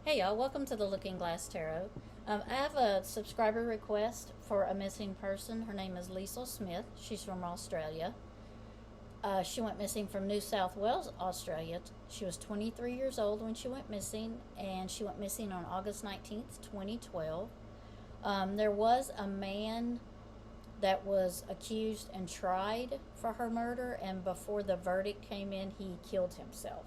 Hey y'all, welcome to the Looking Glass Tarot. I have a subscriber request for a missing person. Her name is Leisl Smith. She's from Australia. She went missing from New South Wales, Australia. She was 23 years old when she went missing, and she went missing on August 19th, 2012. There was a man that was accused and tried for her murder, and before the verdict came in, he killed himself.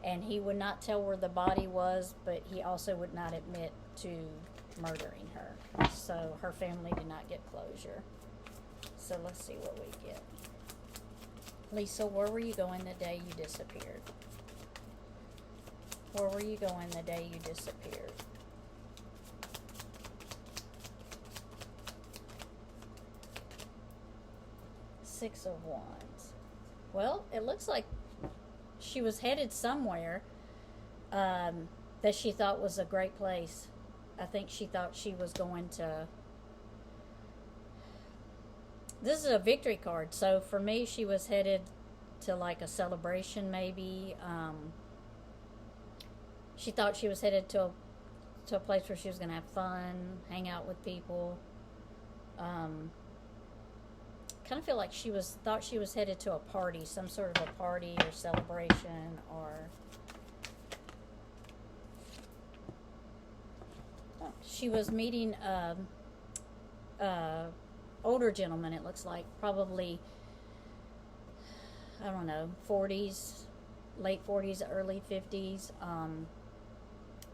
And he would not tell where the body was, but he also would not admit to murdering her. So her family did not get closure. So let's see what we get. Lisa, where were you going the day you disappeared? Where were you going the day you disappeared? Six of Wands. Well, it looks like she was headed somewhere that she thought was a great place. I think she thought she was going to... This is a victory card, so for me, she was headed to like a celebration maybe. She thought she was headed to a place where she was going to have fun, hang out with people. Kind of feel like thought she was headed to a party, some sort of a party or celebration, or she was meeting older gentleman. It looks like probably, I don't know, 40s, late 40s, early 50s.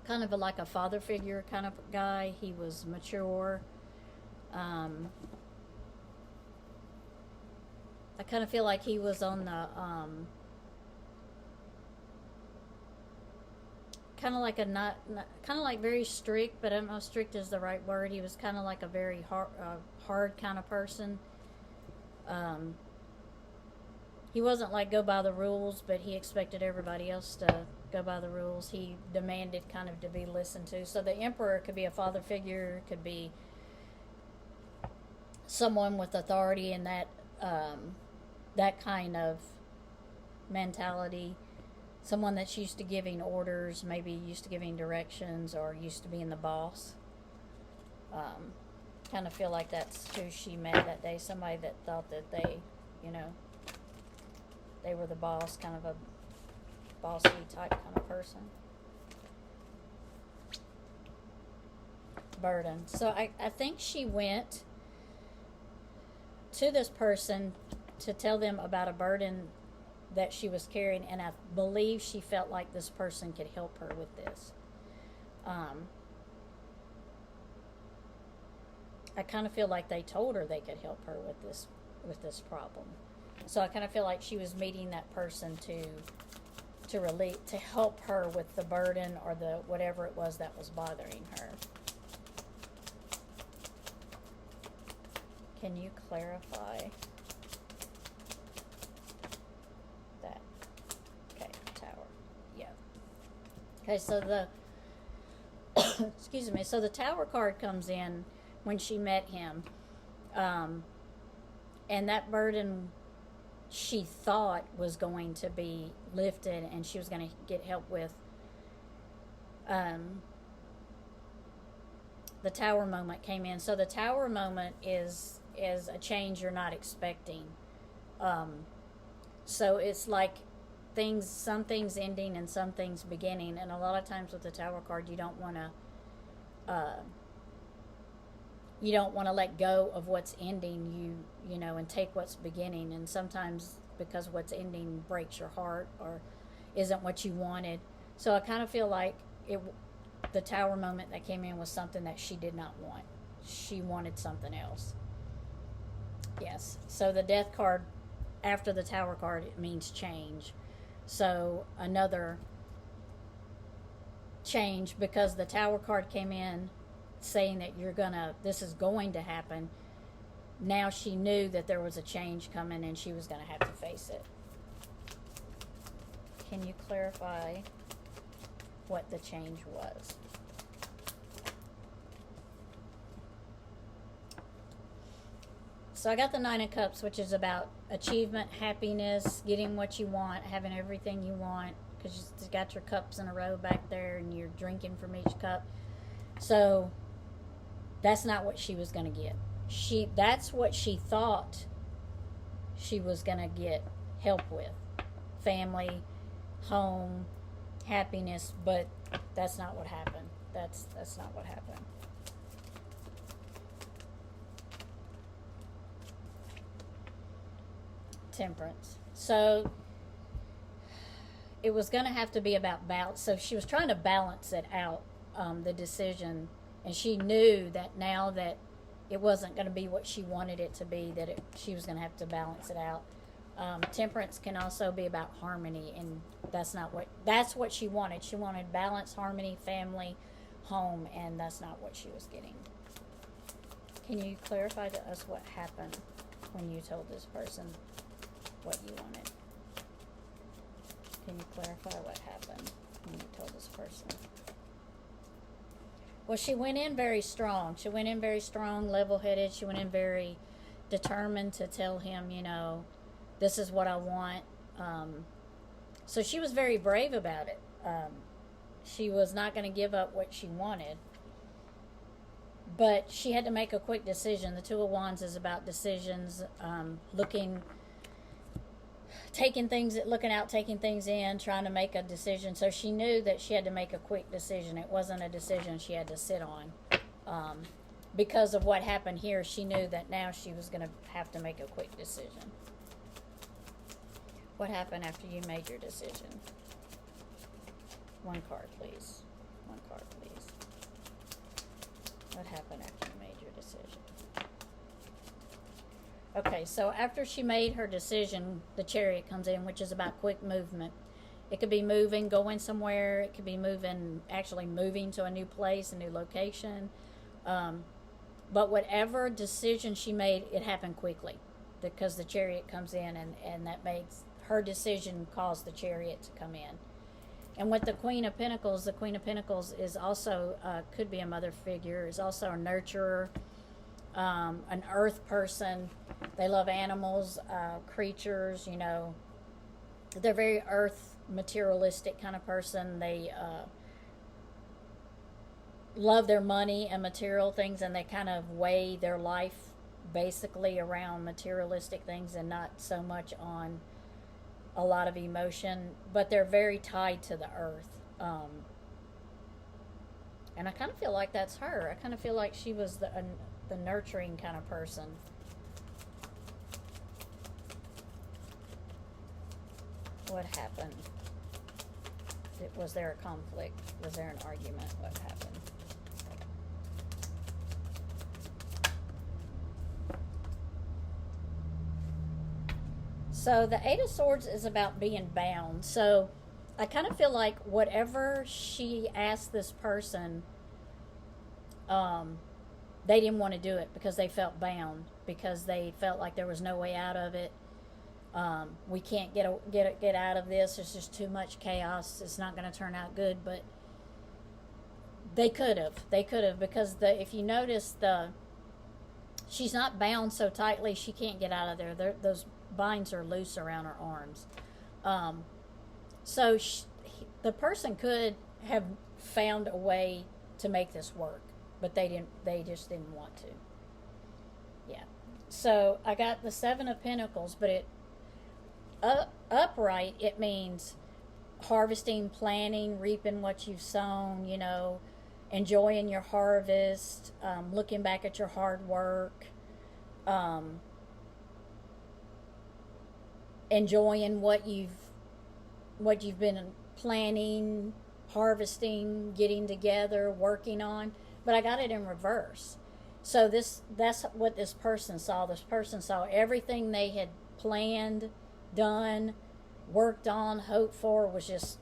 Kind of like a father figure kind of guy. He was mature. I kind of feel like he was on the, kind of like a kind of like very strict, but I don't know if strict is the right word. He was kind of like a very hard kind of person. He wasn't like go by the rules, but he expected everybody else to go by the rules. He demanded kind of to be listened to. So the Emperor could be a father figure, could be someone with authority in that, that kind of mentality. Someone that's used to giving orders, maybe used to giving directions, or used to being the boss. Kind of feel like that's who she met that day. Somebody that thought that they, they were the boss, kind of a bossy type kind of person. Burden. So I think she went to this person to tell them about a burden that she was carrying, and I believe she felt like this person could help her with this. I kind of feel like they told her they could help her with this problem. So I kind of feel like she was meeting that person to help her with the burden or the whatever it was that was bothering her. Can you clarify that? Okay, Tower. Yeah. Okay, so the excuse me. So the Tower card comes in when she met him, and that burden she thought was going to be lifted, and she was going to get help with. The Tower moment came in. So the Tower moment is a change you're not expecting. So it's like some things ending and some things beginning, and a lot of times with the Tower card you don't want to let go of what's ending, and take what's beginning, and sometimes because what's ending breaks your heart or isn't what you wanted. So I kind of feel like the Tower moment that came in was something that she did not want. She wanted something else. Yes. So the Death card after the Tower card, it means change. So another change, because the Tower card came in saying that this is going to happen. Now she knew that there was a change coming and she was going to have to face it. Can you clarify what the change was? So I got the Nine of Cups, which is about achievement, happiness, getting what you want, having everything you want, because you got your cups in a row back there and you're drinking from each cup. So that's not what she was going to get. That's what she thought she was going to get help with. Family, home, happiness, but that's not what happened. That's not what happened. Temperance. So it was going to have to be about balance. So she was trying to balance it out, the decision, and she knew that now that it wasn't going to be what she wanted it to be, that she was going to have to balance it out. Temperance can also be about harmony, and that's what she wanted. She wanted balance, harmony, family, home, and that's not what she was getting. Can you clarify to us what happened when you told this person what you wanted? Can you clarify what happened when you told this person? Well, she went in very strong. She went in very strong, level-headed. She went in very determined to tell him, this is what I want. So she was very brave about it. She was not going to give up what she wanted. But she had to make a quick decision. The Two of Wands is about decisions, looking out, taking things in, trying to make a decision. So she knew that she had to make a quick decision. It wasn't a decision she had to sit on. Because of what happened here, she knew that now she was going to have to make a quick decision. What happened after you made your decision? One card, please. One card, please. What happened after you made your decision? Okay, so after she made her decision, the Chariot comes in, which is about quick movement. It could be moving, going somewhere. It could be actually moving to a new place, a new location. But whatever decision she made, it happened quickly because the Chariot comes in, and that makes her decision caused the Chariot to come in. And with the Queen of Pentacles is also, could be a mother figure, is also a nurturer, an earth person. They love animals, creatures, They're very earth, materialistic kind of person. They love their money and material things, and they kind of weigh their life basically around materialistic things and not so much on a lot of emotion, but they're very tied to the earth. And I kind of feel like that's her. I kind of feel like she was the nurturing kind of person. What happened? Was there a conflict? Was there an argument? What happened? So the Eight of Swords is about being bound. So I kind of feel like whatever she asked this person, they didn't want to do it because they felt bound, because they felt like there was no way out of it. We can't get out of this. There's just too much chaos. It's not going to turn out good. But they could have, because if you notice, she's not bound so tightly she can't get out of there. Those binds are loose around her arms. So the person could have found a way to make this work, but they just didn't want to. Yeah. So I got the Seven of Pentacles, but upright, it means harvesting, planning, reaping what you've sown, enjoying your harvest, looking back at your hard work, enjoying what you've been planning, harvesting, getting together, working on. But I got it in reverse. So that's what this person saw. This person saw everything they had planned, done, worked on, hoped for was just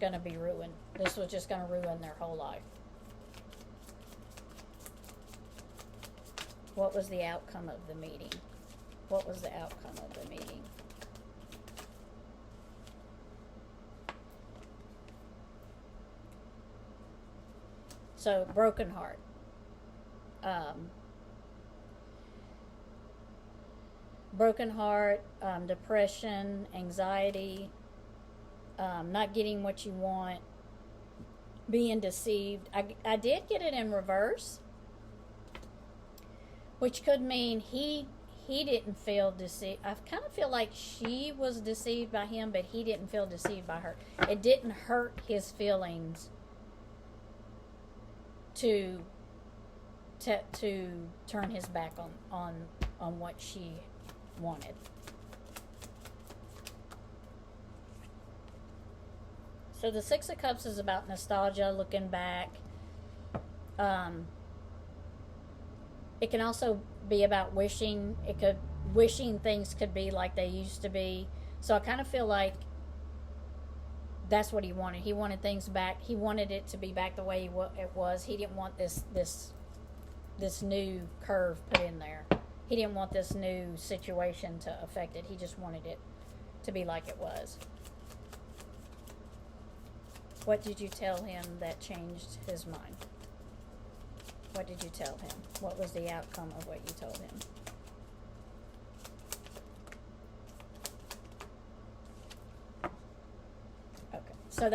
going to be ruined. This was just going to ruin their whole life. What was the outcome of the meeting? What was the outcome of the meeting? So, broken heart. Broken heart, depression, anxiety, not getting what you want, being deceived. I did get it in reverse, which could mean he didn't feel deceived. I kind of feel like she was deceived by him, but he didn't feel deceived by her. It didn't hurt his feelings to turn his back on what she wanted. So the Six of Cups is about nostalgia, looking back. It can also be about wishing. Wishing things could be like they used to be. So I kind of feel like that's what he wanted. He wanted things back. He wanted it to be back the way it was. He didn't want this new curve put in there. He didn't want this new situation to affect it. He just wanted it to be like it was. What did you tell him that changed his mind? What did you tell him? What was the outcome of what you told him? Okay, so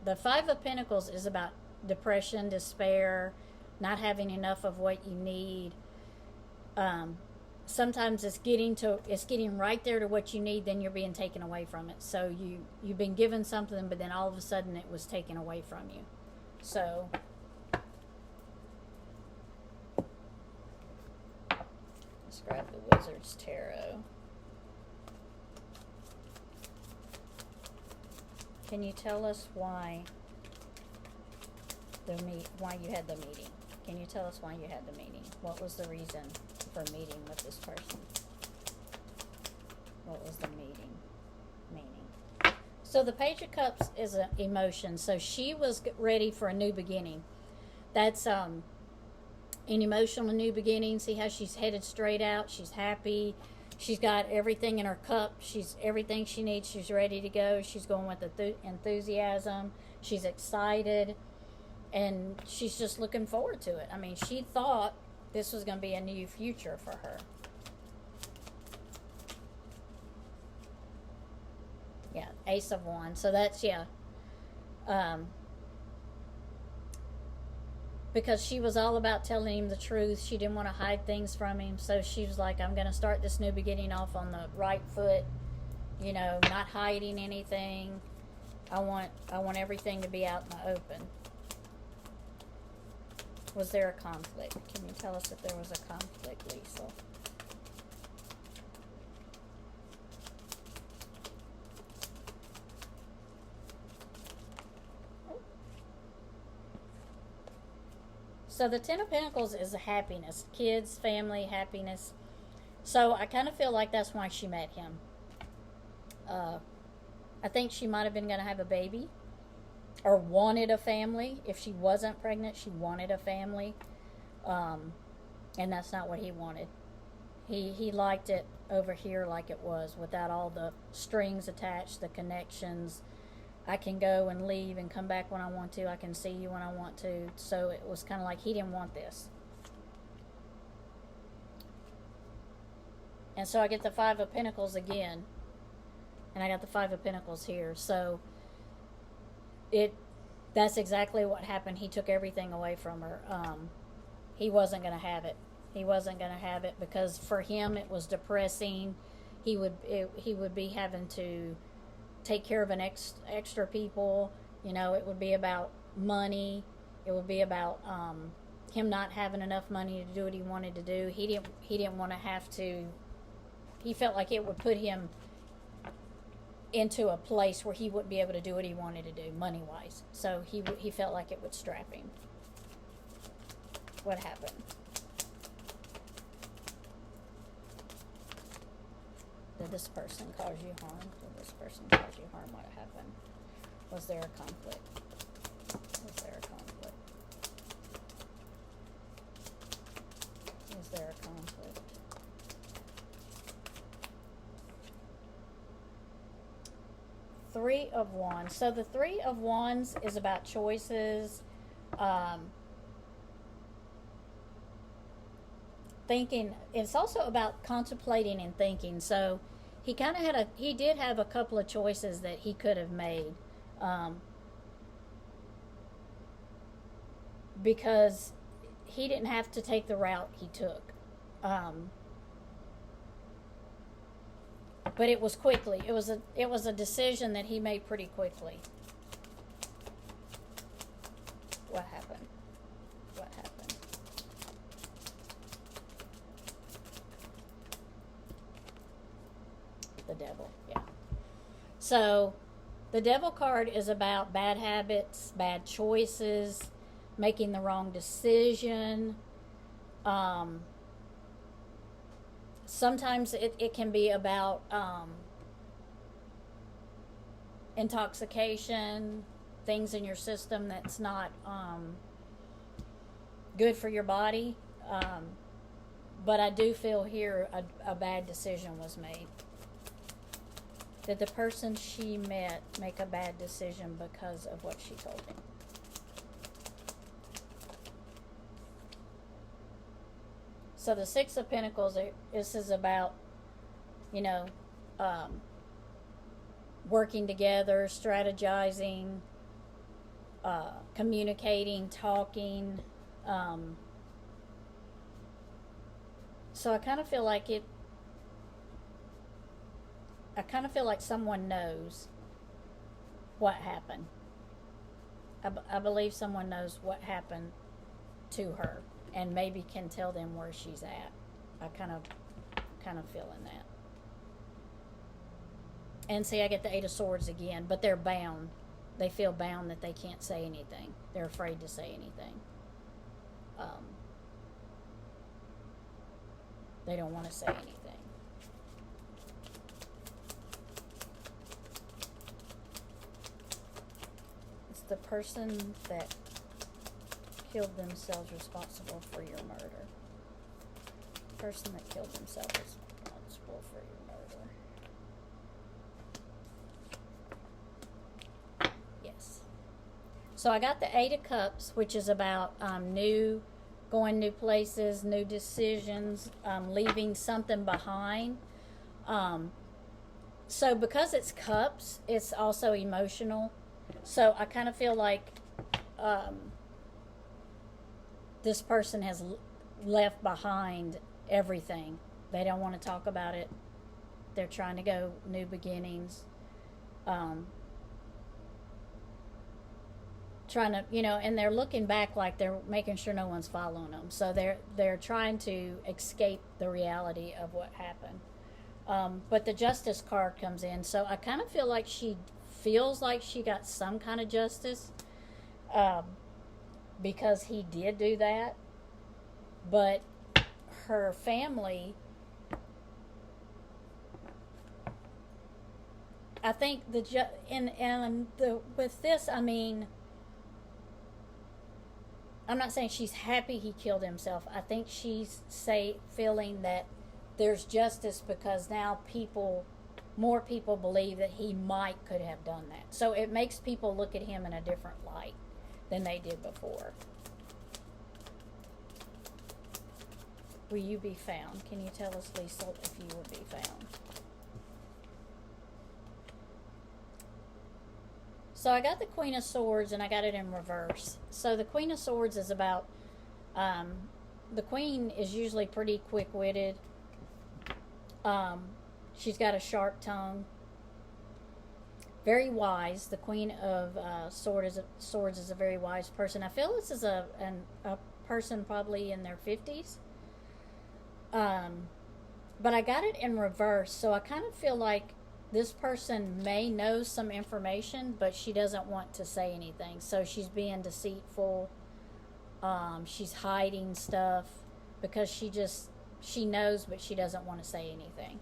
the Five of Pentacles is about depression, despair, not having enough of what you need. Sometimes it's getting right there to what you need, then you're being taken away from it. So you've been given something, but then all of a sudden it was taken away from you. So let's grab the Wizard's Tarot. Can you tell us why you had the meeting? Can you tell us why you had the meeting? What was the reason for meeting with this person? What was the meaning? So the Page of Cups is an emotion. So she was ready for a new beginning. That's an emotional new beginning. See how she's headed straight out. She's happy. She's got everything in her cup. She's everything she needs. She's ready to go. She's going with enthusiasm. She's excited. And she's just looking forward to it. I mean, she thought this was going to be a new future for her. Yeah, Ace of Wands. So that's, yeah. Because she was all about telling him the truth. She didn't want to hide things from him. So she was like, I'm going to start this new beginning off on the right foot. You know, not hiding anything. I want everything to be out in the open. Was there a conflict? Can you tell us if there was a conflict, Leisl? So the Ten of Pentacles is a happiness. Kids, family, happiness. So I kind of feel like that's why she met him. I think she might have been going to have a baby. Or wanted a family. If she wasn't pregnant, she wanted a family. And that's not what he wanted. He liked it over here like it was, without all the strings attached, the connections. I can go and leave and come back when I want to. I can see you when I want to. So it was kind of like he didn't want this. And so I get the Five of Pentacles again. And I got the Five of Pentacles here. So that's exactly what happened. He took everything away from her. He wasn't going to have it. He wasn't going to have it because for him it was depressing. He would be having to take care of extra people. You know, it would be about money. It would be about him not having enough money to do what he wanted to do. He didn't want to have to. He felt like it would put him into a place where he wouldn't be able to do what he wanted to do money wise. So he felt like it would strap him. What happened? Did this person cause you harm? Did this person cause you harm? What happened? Was there a conflict? Was there a conflict? Was there a conflict? Three of Wands. So the Three of Wands is about choices, thinking. It's also about contemplating and thinking. So he kind of he did have a couple of choices that he could have made, because he didn't have to take the route he took. But it was quickly. It was a decision that he made pretty quickly. What happened? What happened? The devil, yeah. So, the devil card is about bad habits, bad choices, making the wrong decision. Sometimes it can be about intoxication, things in your system that's not good for your body. But I do feel here a bad decision was made. Did the person she met make a bad decision because of what she told him? So the Six of Pentacles, this is about, working together, strategizing, communicating, talking. So I kind of feel like someone knows what happened. I believe someone knows what happened to her and maybe can tell them where she's at. I kind of feeling that. And see, I get the Eight of Swords again, but they're bound. They feel bound that they can't say anything. They're afraid to say anything. They don't want to say anything. It's the person that killed themselves responsible for your murder. The person that killed themselves responsible for your murder. Yes. So I got the Eight of Cups, which is about going new places, new decisions, leaving something behind. So because it's cups, it's also emotional. So I kind of feel like this person has left behind everything. They don't want to talk about it. They're trying to go new beginnings. Trying to, and they're looking back like they're making sure no one's following them. So they're trying to escape the reality of what happened. But the Justice card comes in. So I kind of feel like she feels like she got some kind of justice. Because he did do that, but her family, I think with this, I mean, I'm not saying she's happy he killed himself. I think she's feeling that there's justice because now more people believe that he could have done that. So it makes people look at him in a different light than they did before. Will you be found? Can you tell us, Leisl, if you will be found? So I got the Queen of Swords and I got it in reverse. So the Queen of Swords is about, the Queen is usually pretty quick-witted. She's got a sharp tongue. Very wise. The Queen of Swords is a very wise person. I feel this is a person probably in their 50s. But I got it in reverse, so I kind of feel like this person may know some information, but she doesn't want to say anything. So she's being deceitful. She's hiding stuff because she knows, but she doesn't want to say anything.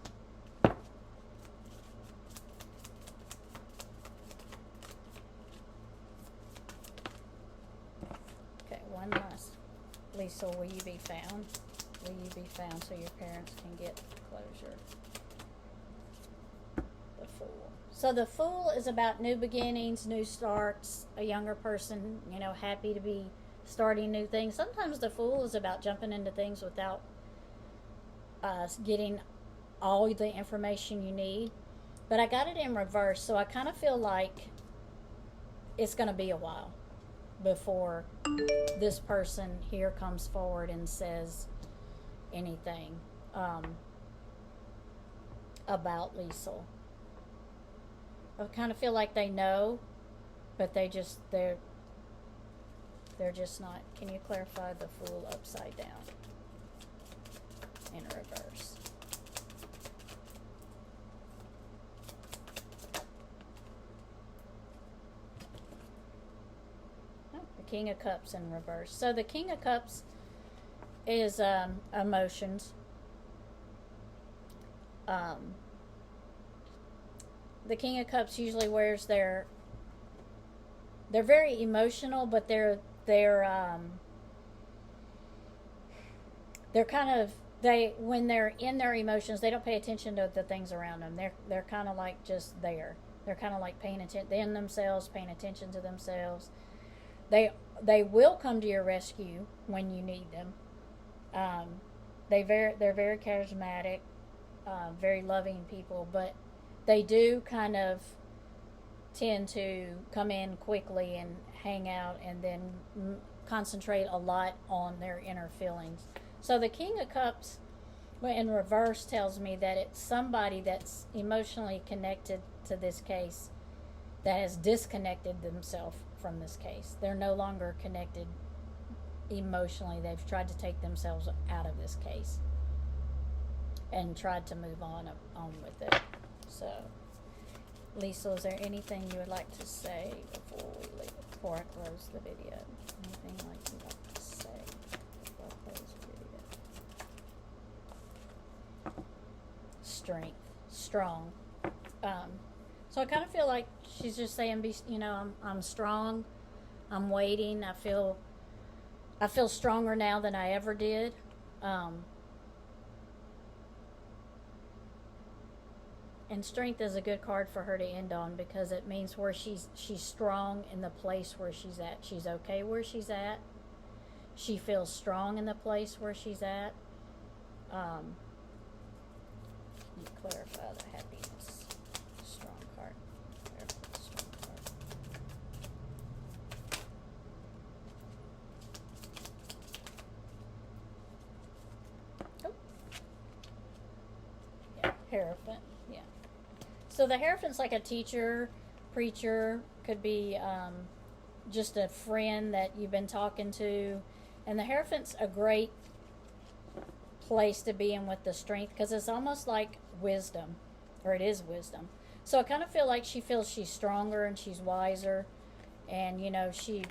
One last. Leisl, will you be found? Will you be found so your parents can get closure? The Fool. So the Fool is about new beginnings, new starts, a younger person, happy to be starting new things. Sometimes the Fool is about jumping into things without getting all the information you need. But I got it in reverse, so I kind of feel like it's going to be a while before this person here comes forward and says anything about Leisl. I kind of feel like they know, but they're just not. Can you clarify the Fool upside down in reverse? Oh, the King of Cups in reverse. So the King of Cups is emotions. The King of Cups usually wears they're very emotional, but they're kind of, when they're in their emotions, they don't pay attention to the things around them. They're kind of like just there. They're kind of like paying attention in themselves, paying attention to themselves. They will come to your rescue when you need them. They're very charismatic, very loving people, but they do kind of tend to come in quickly and hang out and then concentrate a lot on their inner feelings. So the King of Cups in reverse tells me that it's somebody that's emotionally connected to this case that has disconnected themselves from this case. They're no longer connected emotionally. They've tried to take themselves out of this case and tried to move on with it. So, Leisl, is there anything you would like to say before I close the video? Anything like you'd like to say before I close the video? Strength, strong. So I kind of feel like she's just saying, I'm strong. I'm waiting. I feel stronger now than I ever did. And strength is a good card for her to end on, because it means where she's strong in the place where she's at. She's okay where she's at. She feels strong in the place where she's at. You clarify the happiness. Strong card. Clarify the strong card. Oh. Yeah, Hierophant. Yeah. So the Hierophant's like a teacher, preacher, could be just a friend that you've been talking to. And the Hierophant's a great place to be in with the strength, because it's almost like wisdom, or it is wisdom. So I kind of feel like she feels she's stronger and she's wiser, and she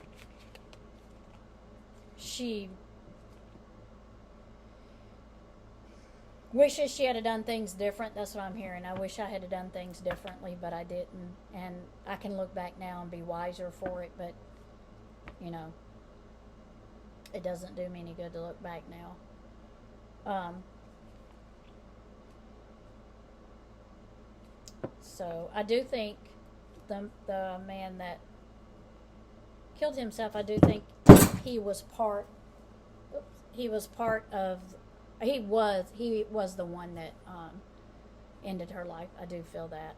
wishes she had done things different. That's what I'm hearing. I wish I had done things differently, but I didn't. And I can look back now and be wiser for it, but, it doesn't do me any good to look back now. So I do think the man that killed himself, I do think he was he was the one that ended her life. I do feel that.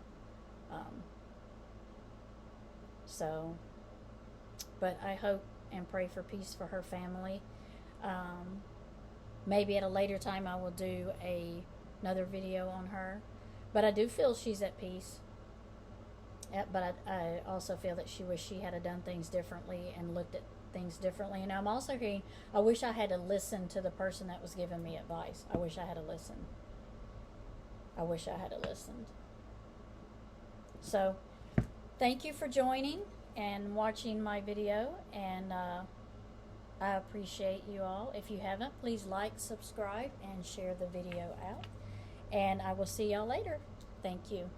But I hope and pray for peace for her family. Maybe at a later time I will do another video on her. But I do feel she's at peace. But I also feel that she wished she had done things differently and looked at things differently. And I'm also hearing, I wish I had to listen to the person that was giving me advice. I wish I had to listen. So, thank you for joining and watching my video, and I appreciate you all. If you haven't, please like, subscribe, and share the video out. And I will see y'all later. Thank you.